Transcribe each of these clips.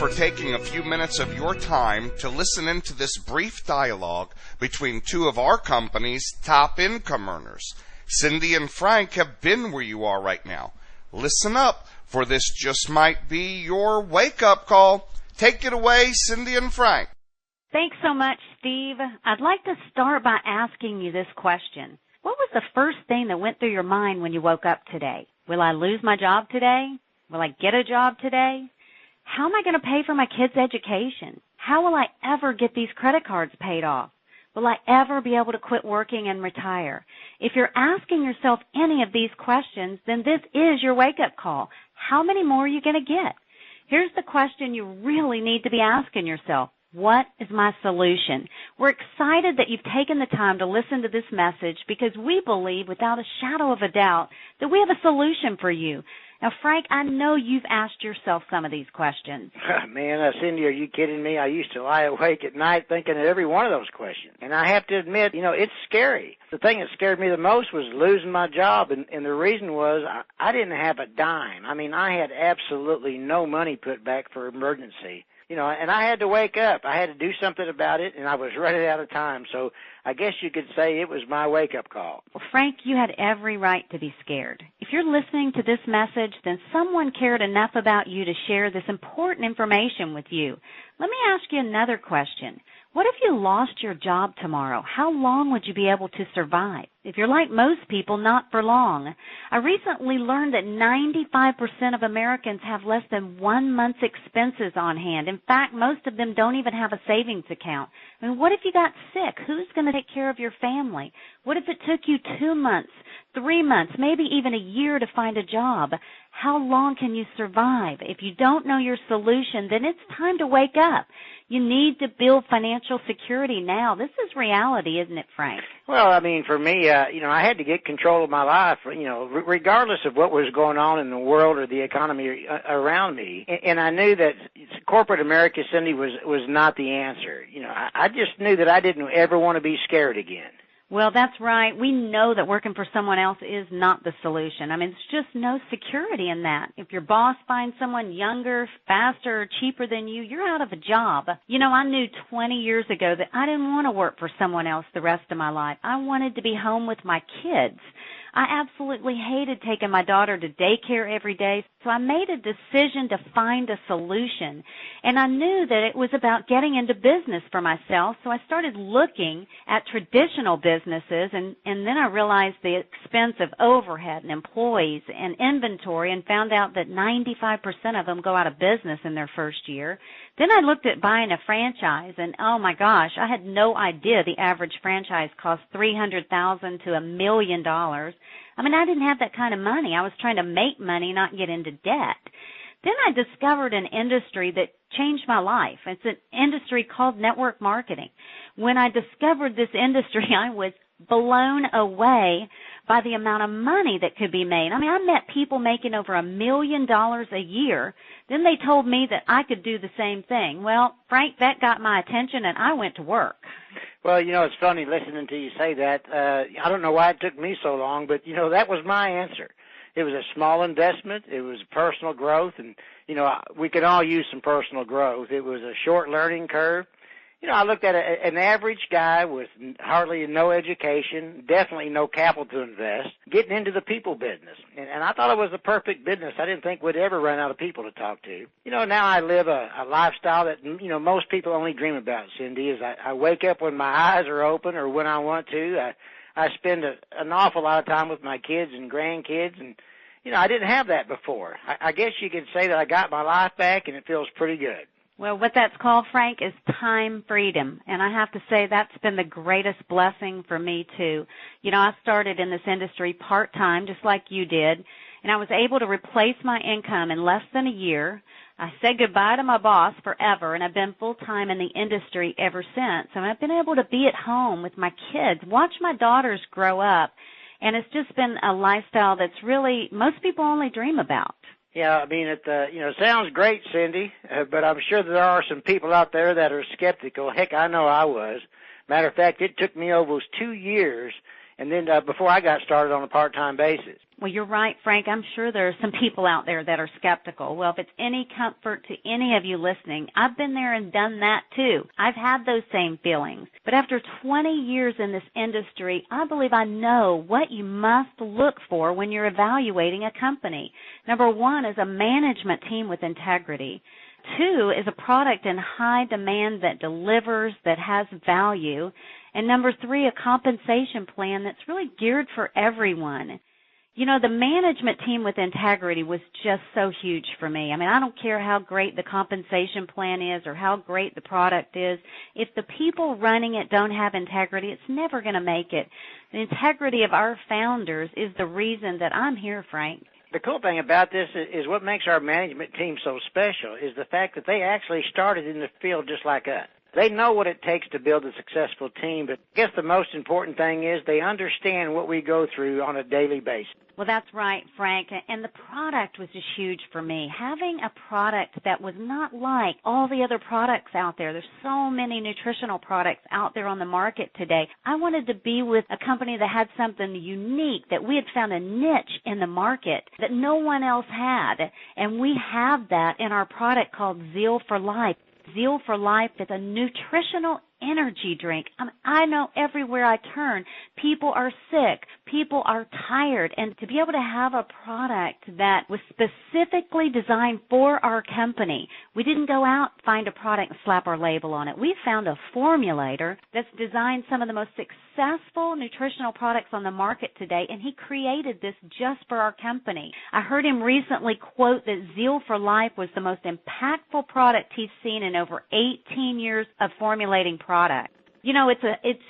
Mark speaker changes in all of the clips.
Speaker 1: for taking a few minutes of your time to listen into this brief dialogue between two of our company's top income earners. Cindy and Frank have been where you are right now. Listen up, for this just might be your wake-up call. Take it away, Cindy and Frank.
Speaker 2: Thanks so much, Steve. I'd like to start by asking you this question. What was the first thing that went through your mind when you woke up today? Will I lose my job today? Will I get a job today? How am I going to pay for my kids' education? How will I ever get these credit cards paid off? Will I ever be able to quit working and retire? If you're asking yourself any of these questions, then this is your wake-up call. How many more are you going to get? Here's the question you really need to be asking yourself. What is my solution? We're excited that you've taken the time to listen to this message because we believe without a shadow of a doubt that we have a solution for you. Now, Frank, I know you've asked yourself some of these questions.
Speaker 3: Man, Cindy, are you kidding me? I used to lie awake at night thinking of every one of those questions. And I have to admit, it's scary. The thing that scared me the most was losing my job. And the reason was I didn't have a dime. I had absolutely no money put back for emergency. And I had to wake up. I had to do something about it, and I was running out of time. So I guess you could say it was my wake-up call.
Speaker 2: Well, Frank, you had every right to be scared. If you're listening to this message, then someone cared enough about you to share this important information with you. Let me ask you another question. What if you lost your job tomorrow? How long would you be able to survive? If you're like most people, not for long. I recently learned that 95% of Americans have less than 1 month's expenses on hand. In fact, most of them don't even have a savings account. What if you got sick? Who's going to take care of your family? What if it took you 2 months, 3 months, maybe even a year to find a job? How long can you survive? If you don't know your solution, then it's time to wake up. You need to build financial security now. This is reality, isn't it, Frank?
Speaker 3: Well, for me, I had to get control of my life, regardless of what was going on in the world or the economy around me. And I knew that corporate America, Cindy, was not the answer. I just knew that I didn't ever want to be scared again.
Speaker 2: Well, that's right. We know that working for someone else is not the solution. There's just no security in that. If your boss finds someone younger, faster, or cheaper than you, you're out of a job. I knew 20 years ago that I didn't want to work for someone else the rest of my life. I wanted to be home with my kids. I absolutely hated taking my daughter to daycare every day, so I made a decision to find a solution. And I knew that it was about getting into business for myself, so I started looking at traditional businesses, and then I realized the expense of overhead and employees and inventory and found out that 95% of them go out of business in their first year. Then I looked at buying a franchise, and oh my gosh, I had no idea the average franchise cost $300,000 to $1 million. I didn't have that kind of money. I was trying to make money, not get into debt. Then I discovered an industry that changed my life. It's an industry called network marketing. When I discovered this industry, I was blown away by the amount of money that could be made. I met people making over $1 million a year. Then they told me that I could do the same thing. Well, Frank, that got my attention, and I went to work.
Speaker 3: Well, it's funny listening to you say that. I don't know why it took me so long, but, that was my answer. It was a small investment. It was personal growth, and, we could all use some personal growth. It was a short learning curve. I looked at an average guy with hardly no education, definitely no capital to invest, getting into the people business. And I thought it was the perfect business. I didn't think we'd ever run out of people to talk to. Now I live a lifestyle that, most people only dream about, Cindy, is I wake up when my eyes are open or when I want to. I spend an awful lot of time with my kids and grandkids, and, I didn't have that before. I guess you could say that I got my life back, and it feels pretty good.
Speaker 2: Well, what that's called, Frank, is time freedom. And I have to say that's been the greatest blessing for me, too. I started in this industry part-time, just like you did, and I was able to replace my income in less than a year. I said goodbye to my boss forever, and I've been full-time in the industry ever since. And I've been able to be at home with my kids, watch my daughters grow up, and it's just been a lifestyle that's really most people only dream about.
Speaker 3: Yeah, it sounds great, Cindy, but I'm sure there are some people out there that are skeptical. Heck, I know I was. Matter of fact, it took me almost 2 years and then before I got started on a part-time basis.
Speaker 2: Well, you're right, Frank. I'm sure there are some people out there that are skeptical. Well, if it's any comfort to any of you listening, I've been there and done that too. I've had those same feelings. But after 20 years in this industry, I believe I know what you must look for when you're evaluating a company. Number one is a management team with integrity. Two is a product in high demand that delivers, that has value. And number three, a compensation plan that's really geared for everyone. You know, the management team with integrity was just so huge for me. I mean, I don't care how great the compensation plan is or how great the product is. If the people running it don't have integrity, it's never going to make it. The integrity of our founders is the reason that I'm here, Frank.
Speaker 3: The cool thing about this is what makes our management team so special is the fact that they actually started in the field just like us. They know what it takes to build a successful team, but I guess the most important thing is they understand what we go through on a daily basis.
Speaker 2: Well, that's right, Frank, and the product was just huge for me. Having a product that was not like all the other products out there. There's so many nutritional products out there on the market today. I wanted to be with a company that had something unique, that we had found a niche in the market that no one else had, and we have that in our product called Zeal for Life. Zeal for Life is a nutritional energy drink. I know everywhere I turn, people are sick, people are tired, and to be able to have a product that was specifically designed for our company, we didn't go out and find a product and slap our label on it. We found a formulator that's designed some of the most successful nutritional products on the market today, and he created this just for our company. I heard him recently quote that Zeal for Life was the most impactful product he's seen in over 18 years of formulating product. You know, it's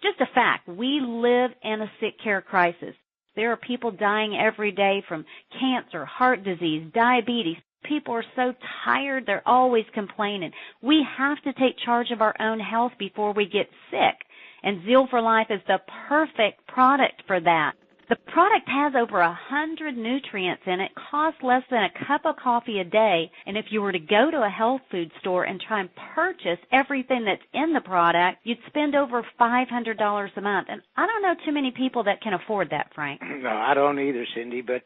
Speaker 2: just a fact. We live in a sick care crisis. There are people dying every day from cancer, heart disease, diabetes. People are so tired, they're always complaining. We have to take charge of our own health before we get sick. And Zeal for Life is the perfect product for that. The product has over 100 nutrients in it, costs less than a cup of coffee a day, and if you were to go to a health food store and try and purchase everything that's in the product, you'd spend over $500 a month. And I don't know too many people that can afford that, Frank.
Speaker 3: No, I don't either, Cindy, but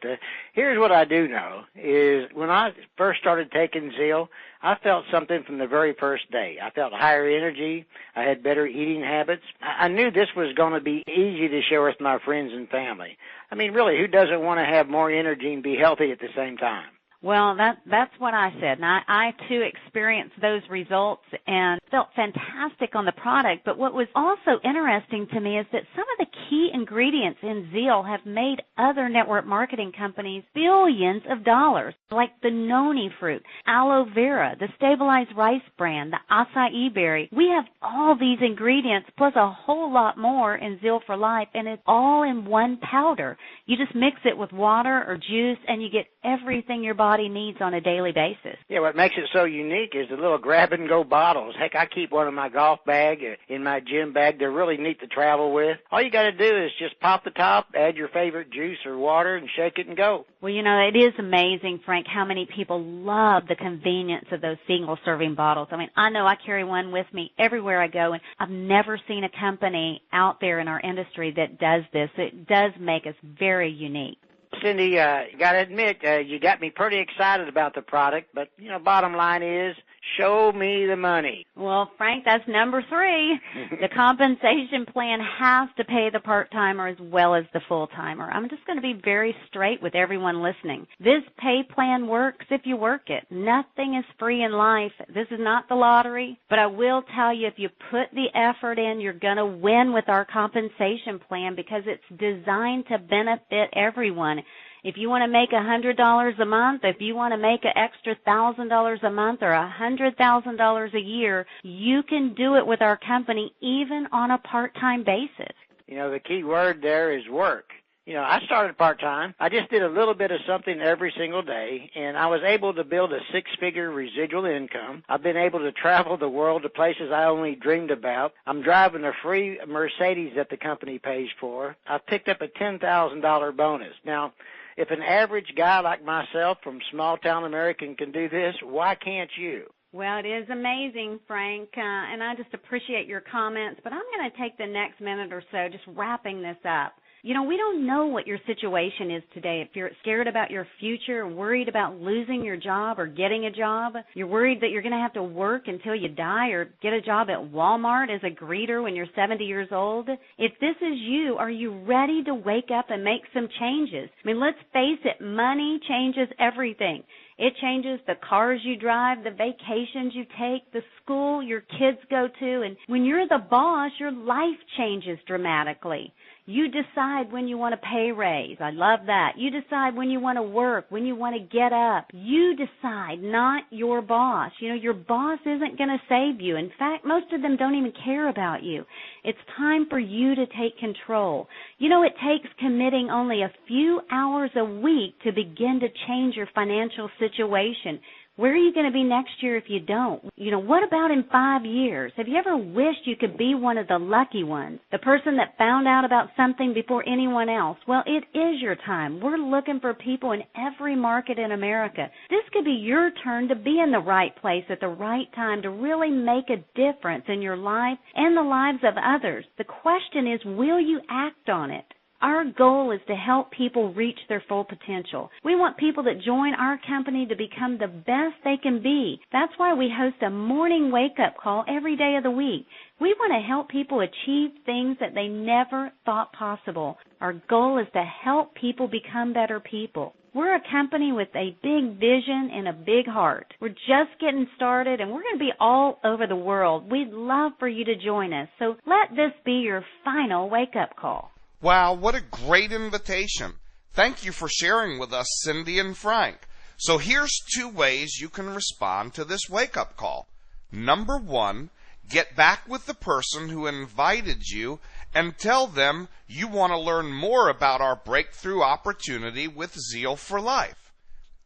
Speaker 3: here's what I do know is when I first started taking Zeal, I felt something from the very first day. I felt higher energy. I had better eating habits. I knew this was going to be easy to share with my friends and family. I mean, really, who doesn't want to have more energy and be healthy at the same time?
Speaker 2: Well, that's what I said. And I too experienced those results and felt fantastic on the product. But what was also interesting to me is that some of the key ingredients in Zeal have made other network marketing companies billions of dollars, like the noni fruit, aloe vera, the stabilized rice bran, the acai berry. We have all these ingredients plus a whole lot more in Zeal for Life, and it's all in one powder. You just mix it with water or juice, and you get everything your body needs on a daily basis.
Speaker 3: Yeah, what makes it so unique is the little grab-and-go bottles. Heck, I keep one in my golf bag, in my gym bag. They're really neat to travel with. All you got to do is just pop the top, add your favorite juice or water, and shake it and go.
Speaker 2: Well, you know, it is amazing, Frank, how many people love the convenience of those single-serving bottles. I mean, I know I carry one with me everywhere I go, and I've never seen a company out there in our industry that does this. It does make us very unique.
Speaker 3: Cindy, you got to admit, you got me pretty excited about the product, but, you know, bottom line is, show me the money.
Speaker 2: Well, Frank, that's number 3. The compensation plan has to pay the part-timer as well as the full-timer. I'm just going to be very straight with everyone listening. This pay plan works if you work it. Nothing is free in life. This is not the lottery, but I will tell you if you put the effort in, you're going to win with our compensation plan because it's designed to benefit everyone. If you want to make $100 a month, if you want to make an extra $1,000 a month or $100,000 a year, you can do it with our company even on a part-time basis.
Speaker 3: You know, the key word there is work. You know, I started part-time. I just did a little bit of something every single day, and I was able to build a 6-figure residual income. I've been able to travel the world to places I only dreamed about. I'm driving a free Mercedes that the company pays for. I've picked up a $10,000 bonus. Now, if an average guy like myself from small-town America can do this, why can't you?
Speaker 2: Well, it is amazing, Frank, and I just appreciate your comments, but I'm going to take the next minute or so just wrapping this up. You know, we don't know what your situation is today. If you're scared about your future, worried about losing your job or getting a job, you're worried that you're going to have to work until you die or get a job at Walmart as a greeter when you're 70 years old. If this is you, are you ready to wake up and make some changes? I mean, let's face it, money changes everything. It changes the cars you drive, the vacations you take, the school your kids go to, and when you're the boss, your life changes dramatically. You decide when you want a pay raise. I love that. You decide when you want to work, when you want to get up. You decide, not your boss. You know, your boss isn't going to save you. In fact, most of them don't even care about you. It's time for you to take control. You know, it takes committing only a few hours a week to begin to change your financial situation. Where are you going to be next year if you don't? You know, what about in 5 years? Have you ever wished you could be one of the lucky ones, the person that found out about something before anyone else? Well, it is your time. We're looking for people in every market in America. This could be your turn to be in the right place at the right time to really make a difference in your life and the lives of others. The question is, will you act on it? Our goal is to help people reach their full potential. We want people that join our company to become the best they can be. That's why we host a morning wake-up call every day of the week. We want to help people achieve things that they never thought possible. Our goal is to help people become better people. We're a company with a big vision and a big heart. We're just getting started, and we're going to be all over the world. We'd love for you to join us. So let this be your final wake-up call.
Speaker 1: Wow, what a great invitation. Thank you for sharing with us, Cindy and Frank. So here's 2 ways you can respond to this wake-up call. Number 1, get back with the person who invited you and tell them you want to learn more about our breakthrough opportunity with Zeal for Life.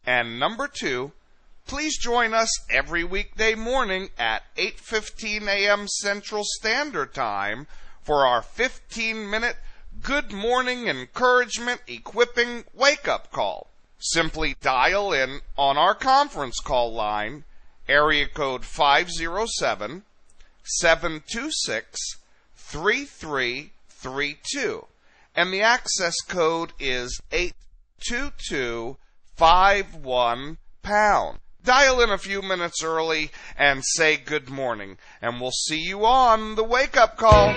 Speaker 1: And number 2, please join us every weekday morning at 8:15 a.m. Central Standard Time for our 15-minute Good Morning Encouragement Equipping Wake-Up Call. Simply dial in on our conference call line, area code 507-726-3332, and the access code is 82251#. Dial in a few minutes early and say good morning, and we'll see you on the wake-up call.